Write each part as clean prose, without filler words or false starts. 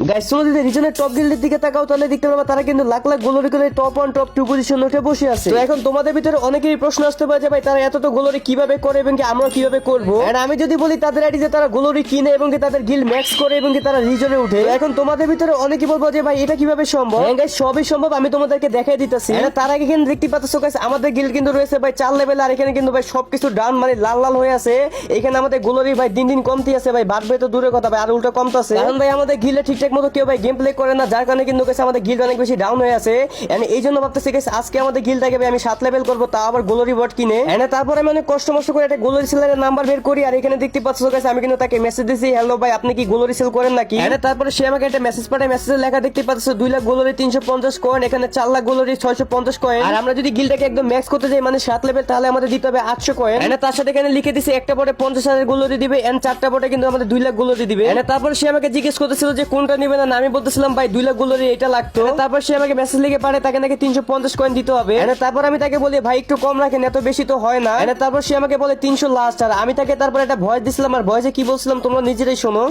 Guys তোমরা যদি রিজনের top গিল্ডের দিকে তাকাও তাহলে দেখতে পারবা তারা কিন্তু লাখ লাখ গোলরি করে টপ 1 টপ 2 পজিশন উঠে বসে আছে। তো এখন তোমাদের ভিতরে অনেকেরই প্রশ্ন আসতে পারে যে ভাই তারা এত তো গোলরি কিভাবে করে এবং কি আমরা কিভাবে করব। এন্ড আমি যদি বলি তাদের আইডি যে তারা গোলরি কিনে এবং কি তাদের গিল্ড ম্যাক্স করে এবং কি তারা রিজনে উঠে, এখন তোমাদের ভিতরে অনেকেই বলবো যে ভাই এটা কিভাবে সম্ভব। হ্যাঁ গাইস সবই সম্ভব, আমি তোমাদেরকে দেখাই দিতেছি। তার আগে কিন্তু দেখতে পাচ্ছ গাইস আমাদের গিল্ড কিন্তু রয়েছে ভাই 4 লেভেল, আর এখানে কিন্তু ভাই সবকিছু ডাউন মানে লাল লাল হয়ে আছে। এখানে আমাদের গোলরি ভাই দিন দিন কমতে আছে ভাই, বাড়বে তো দূরের কথা ভাই আর উল্টো কমতেছে। কারণ ভাই আমাদের গিল্ডে ঠিকঠাক মতো কেউ ভাই গেম প্লে করে না, যার কারণে কিন্তু আমাদের গিল্ড অনেক বেশি ডাউন হয়ে আছে। এন্ড এই জন্য ভাবতেছি গাইস আজকে আমাদের গিল্ডটাকে ভাই আমি 7 লেভেল করব, তা আবার গোলরি বট কিনে। এন্ড তারপরে আমি অনেক কষ্ট মষ্ট করে একটা গোলরি সেলের নাম্বার বের করি, আর এখানে দেখতে পাচ্ছ গাইস আমি কিন্তু তাকে মেসেজ দিছি, হ্যালো ভাই আপনি কি গোলরি সেল করেন নাকি। এন্ড তারপরে সে আমাকে একটা মেসেজ পাঠায়, মেসেজে লেখা দেখতে পাচ্ছ 2 লাখ গোলরি 350 কয়েন, এখানে 4 লাখ গোলরি 650 কয়েন। আর আমরা যদি গিল্ডটাকে একদম ম্যাক্স করতে যাই মানে 7 লেভেল, তাহলে আমাদের দিতে হবে 800 কয়েন। এন্ড তার সাথে এখানে লিখে দিছি একটা বটে 50,000 গোলরি দিবে, এন্ড 4টা বটে কিন্তু আমাদের 2 লাখ গোলরি দিবে। এন্ড তারপর সে আমাকে জিজ্ঞেস করতেছিল যে কোনটা নেবে না, আমি বলতেছিলাম ভাই 2 লাখ গোলরি এটা লাগতো। তারপর সে আমাকে মেসেজ লিখে পাঠায় তাকে নাকি 350 কয়েন দিতে হবে। এন্ড তারপর আমি তাকে বলি ভাই একটু কম রাখেন, এত বেশি তো হয় না। এন্ড তারপর সে আমাকে বলে 300 লাস্ট, আর আমি তাকে তারপর একটা ভয়েস দিছিলাম, আর ভয়েসে কি বলছিলাম তোমরা নিজেরাই শোনো।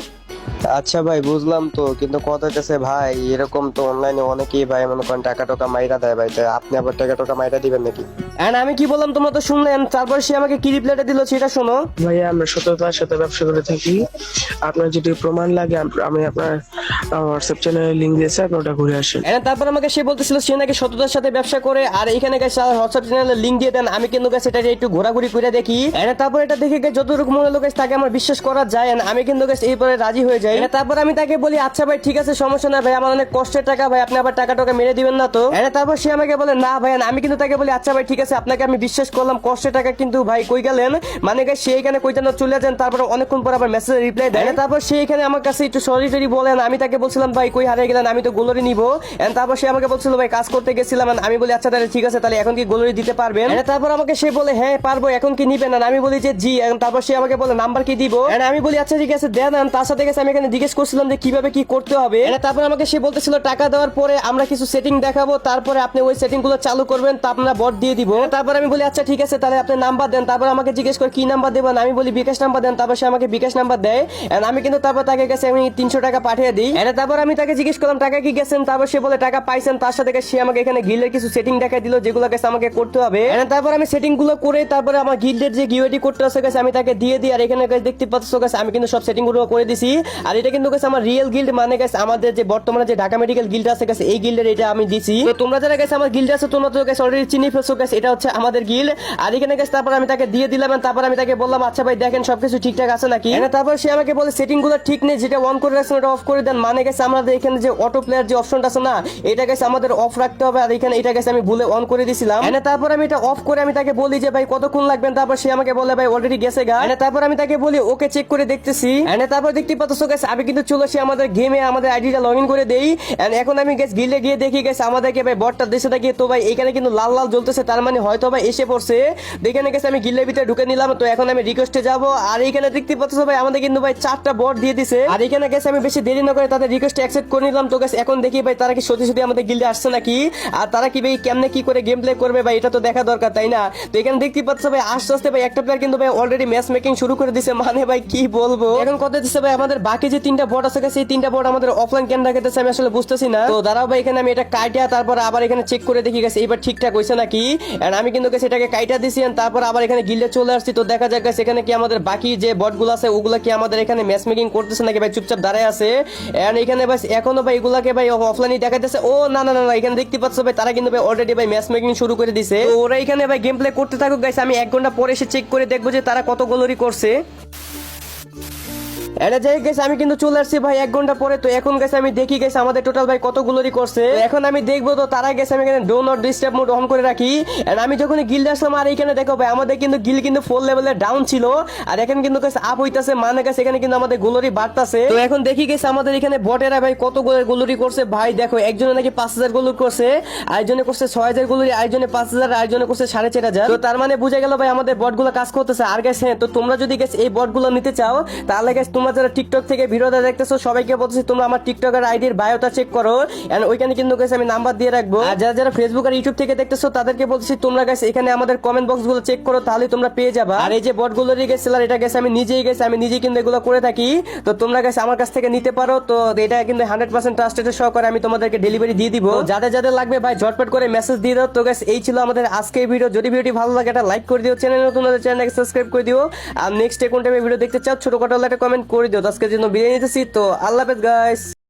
আচ্ছা ভাই বুঝলাম তো, কিন্তু কথা হচ্ছে ভাই এরকম তো অনলাইনে অনেকেই ভাই মনে করেন টাকা টাকা মাইরা দেয় ভাই, তাই আপনি আবার টাকা টাকা মাইরা দিবেন নাকি? এন্ড আমি কি বললাম তোমরা তো শুনলেন, তারপর সে আমাকে কি রিপ্লাইটা দিল সেটা শোনো। ভাইয়া আমরা সততার সাথে ব্যবসা করে থাকি, আপনার যদি প্রমাণ লাগে আমি আপনার হোয়াটসঅ্যাপ চ্যানেলে লিংক দিয়েছি, আপনি ওটা ঘুরে আসেন। এন্ড তারপর আমাকে সে বলতেছিল সে নাকি সততার সাথে ব্যবসা করে, আর এখানে গাইস হোয়াটসঅ্যাপ চ্যানেলে লিংক দিয়ে দেন। আমি কিন্তু গাইস এটা একটু ঘোরাঘুরি করে দেখি। এন্ড তারপর এটা দেখে গাইস যতটুকু মনে হলো গাইস তাকে আমার বিশ্বাস করা যায়, and আমি কিন্তু গাইস এইবারে রাজি হয়ে যাই। তারপর আমি তাকে বলি আচ্ছা ভাই ঠিক আছে সমস্যা না ভাই, আমার অনেক কষ্টের টাকা ভাই, আপনি আবার টাকা টাকা মেরে দিবেন না তো। তারপর সে আমাকে বলে না ভাই, আমি কিন্তু তাকে বলি আচ্ছা ভাই ঠিক আছে আপনাকে আমি বিশ্বাস করলাম, কষ্টের টাকা কিন্তু ভাই কই গেলেন, মানে গাইস সে এখানে কইতে না চলে যান। তারপর অনেকক্ষণ পর আবার মেসেজ রিপ্লাই দেয়। তারপর সে এখানে আমার কাছে একটু সরি টরি বলেন, আমি তাকে বলছিলাম ভাই কই হারিয়ে গেলেন, আমি তো গোলরি নিব। এন্ড তারপর সে আমাকে বলছিল ভাই কাজ করতে গেছিলাম, and আমি বলি আচ্ছা তাহলে ঠিক আছে, তাহলে এখন কি গোলরি দিতে পারবেন। তারপর আমাকে সে বলে হ্যাঁ পারবো, এখন কি নিবেন, আমি বলি যে জি। তারপর সে আমাকে বলে নাম্বার কি দিব, আমি বলি আচ্ছা ঠিক আছে দেন। তার সাথে গেছে আমি এখানে জিজ্ঞেস করছিলাম যে কিভাবে কি করতে হবে। তারপর আমাকে সে বলতেছিল টাকা দেওয়ার পরে আমরা কিছু সেটিং দেখাবো, তারপরে আপনি ওই সেটিং গুলো চালু করবেন, তা আপনার বট দিয়ে দিব। তারপর আমি বলি আচ্ছা ঠিক আছে তাহলে আপনি নাম্বার দেন। তারপর আমাকে জিজ্ঞেস করে কি নাম্বার দেবেন, আমি বলি বিকাশ নাম্বার দেন। তারপর সে আমাকে বিকাশ নাম্বার দেয়, and আমি কিন্তু তারপর তাকে কাছে আমি 300 টাকা পাঠিয়ে দিই। তারপর আমি তাকে জিজ্ঞেস করলাম টাকা কি গেছেন, তারপর সে বলে টাকা পাইছেন। তার সাথে সে আমাকে এখানে গিল্ডের কিছু সেটিং দেখাই দিল যেগুলো কাছে আমাকে করতে হবে। তারপর আমি সেটিং গুলো করে তারপরে আমার গিল্ডের যে গিওডি করতে আছে গেছে আমি তাকে দিয়ে দিই। আর এখানে গাইস দেখতে পাচ্ছ গাইস আমি কিন্তু সব সেটিং গুলো করে দিছি, আর এটা কিন্তু গাইস আমার রিয়েল গিল্ড, মানে গাইস আমাদের যে বর্তমানে যে ঢাকা মেডিকেল গিল্ড আছে গাইস এই গিল্ডের এটা আমি দিছি। তো তোমরা যারা গাইস আমার গিল্ডে আছে তোমরা তো গাইস অলরেডি চিনি ফেলছো গাইস, এটা হচ্ছে আমাদের গিল্ড। আর এখানে গাইস তারপর আমি তাকে দিয়ে দিলাম, তারপর আমি তাকে বললাম আচ্ছা ভাই দেখেন সবকিছু ঠিকঠাক আছে নাকি। তারপর সে আমাকে বলে সেটিং গুলো ঠিক নেই, যেটা অন করে রাখছেন ওটা অফ করে দেন, মানে গাইস আমাদের এখানে যে অটো প্লেয়ার যে অপশনটা আছে না এটা গাইস আমাদের অফ রাখতে হবে, আর এখানে এটা গাইস আমি ভুলে অন করে দিয়েছিলাম। তারপর আমি এটা অফ করে আমি তাকে বলি যে ভাই কতক্ষণ লাগবেন, তারপর সে আমাকে বলে ভাই অলরেডি গেছে গা। তারপর আমি তাকে বলি ওকে চেক করে দেখতেছি। তারপর দেখতে পাচ্ছ গাইস আমি কিন্তু চলে আসি আমাদের গেমে, আমাদের আইডিটা লগইন করে দেই। এখন আমি গাইস গিল্ডে গিয়ে দেখি গাইস আমাদেরকে ভাই বটটা দেশে থাকি, তো ভাই এখানে কিন্তু লাল লাল জ্বলতেছে, তার মানে হয়তো ভাই এসে পড়ছে। দেখেন গাইস আমি গিল্ডের ভিতরে ঢুকে নিলাম, তো এখন আমি রিকোয়েস্টে যাব। আর এখানে দেখতে পাচ্ছ ভাই আমাদের কিন্তু ভাই 4টা বট দিয়ে দিছে। আর এখানে গাইস আমি বেশি দেরি না করে তাদের রিকোয়েস্ট অ্যাকসেপ্ট করে নিলাম। তো গাইস এখন দেখি ভাই তারা কি সত্যি সত্যি আমাদের গিল্ডে আসছে নাকি, আর তারা কি ভাই কেমনে কি করে গেম প্লে করবে ভাই এটা তো দেখা দরকার তাই না। তো এখানে দেখতে পাচ্ছ ভাই আস্তে আস্তে ভাই একটা প্লেয়ার কিন্তু ভাই অলরেডি ম্যাচ মেকিং শুরু করে দিছে, মানে ভাই কি বলবো। এখন কথা দিচ্ছে ভাই আমাদের বাকি যে 3টা বট আছে সেই 3টা বট আমাদের অফলাইন কেন রাখতেছে আমি আসলে বুঝতেছি না। তো দাঁড়াও ভাই এখানে আমি এটা কাইটা তারপর আবার এখানে চেক করে দেখি গেছে এবার ঠিকঠাক হইছে নাকি। এন্ড আমি কিন্তু গেছে এটাকে কাইটা দিছি, তারপর আবার এখানে গিল্ডে চলে আসছি। তো দেখা যাক গেছে এখানে কি আমাদের বাকি যে বটগুলো আছে ওগুলা কি আমাদের এখানে ম্যাচ মেকিং করতেছে নাকি ভাই চুপচাপ দাঁড়ায় আছে। এন্ড এখানে ভাই এখনো ভাই এগুলাকে ভাই অফলাইনে দেখাইতেছে। ও না না না এখানে দেখতে পাচ্ছ ভাই তারা কিন্তু ভাই অলরেডি ভাই ম্যাচ মেকিং শুরু করে দিছে। তো ওরা এখানে ভাই গেম প্লে করতে থাকুক গাইস, আমি 1 ঘন্টা পরে এসে চেক করে দেখবো যে তারা কত গোলরি করছে। যাই গেছে আমি কিন্তু চলে আসছি ভাই 1 ঘন্টা পরে। তো এখন গেছে আমি দেখি গেছে আমাদের টোটাল ভাই কত গোলরি করছে। এখন আমি দেখবো, তো তারা গেছে আমি এখানে do not disturb mode on করে রাখি। আমি যখন গিল্ডে আসলাম আর এখানে দেখো ভাই আমাদের কিন্তু গিল্ড কিন্তু 4 লেভেলে ডাউন ছিল, আর এখন কিন্তু গেছে আপ হইতাছে, মানে গেছে এখানে কিন্তু আমাদের গোলরি বাড়তাছে। তো এখন দেখি গেছে আমাদের এখানে বটেরা ভাই কত গোলরি করছে। ভাই দেখো একজনে নাকি 5000 গোলরি করছে, আরেকজনে করছে 6000 গোলরি, আরেকজনে 5000, আরেকজনে করছে 4500। তো তার মানে বুঝা গেল ভাই আমাদের বটগুলো কাজ করতেছে। আর গেছে তো তোমরা যদি গেছে এই বটগুলো নিতে চাও তাহলে গেছে তোমরা তোমরা যারা টিকটক থেকে ভিডিওটা দেখতেছো সবাইকে বলতেছি তোমরা আমার টিকটকের আইডির বায়োটা চেক করো, এন্ড ওইখানে কিন্তু গাইস আমি নাম্বার দিয়ে রাখবো। আর যারা যারা ফেসবুক আর ইউটিউব থেকে দেখতেছো তাদেরকে বলতেছি তোমরা গাইস এখানে আমাদের কমেন্ট বক্স গুলো চেক করো, তাহলে তোমরা পেয়ে যাবা। আর এই যে বট গুলো গেছে সেলার, এটা গেছে আমি নিজেই কিন্তু এগুলো করে থাকি। তো তোমরা গাইস আমার কাছ থেকে নিতে পারো। তো এটা কিন্তু 100% ট্রাস্টেড সহকারে আমি তোমাদেরকে ডেলিভারি দিয়ে দিব। যাদের যাদের লাগবে ভাই ঝটপট করে মেসেজ দিয়ে দাও। তো গাইস এই ছিল আমাদের আজকের ভিডিও। যদি ভিডিওটি ভালো লাগে এটা লাইক করে দিও, চ্যানেল নতুন হলে চ্যানেলকে সাবস্ক্রাইব করে দিও। আর নেক্সট কোন টাইপের ভিডিও দেখতে চাও ছোটখাটো একটা কমেন্ট করে দিও। আজকের জন্য বিদায় নিতেছি। তো আল্লাহ হাফেজ গাইস।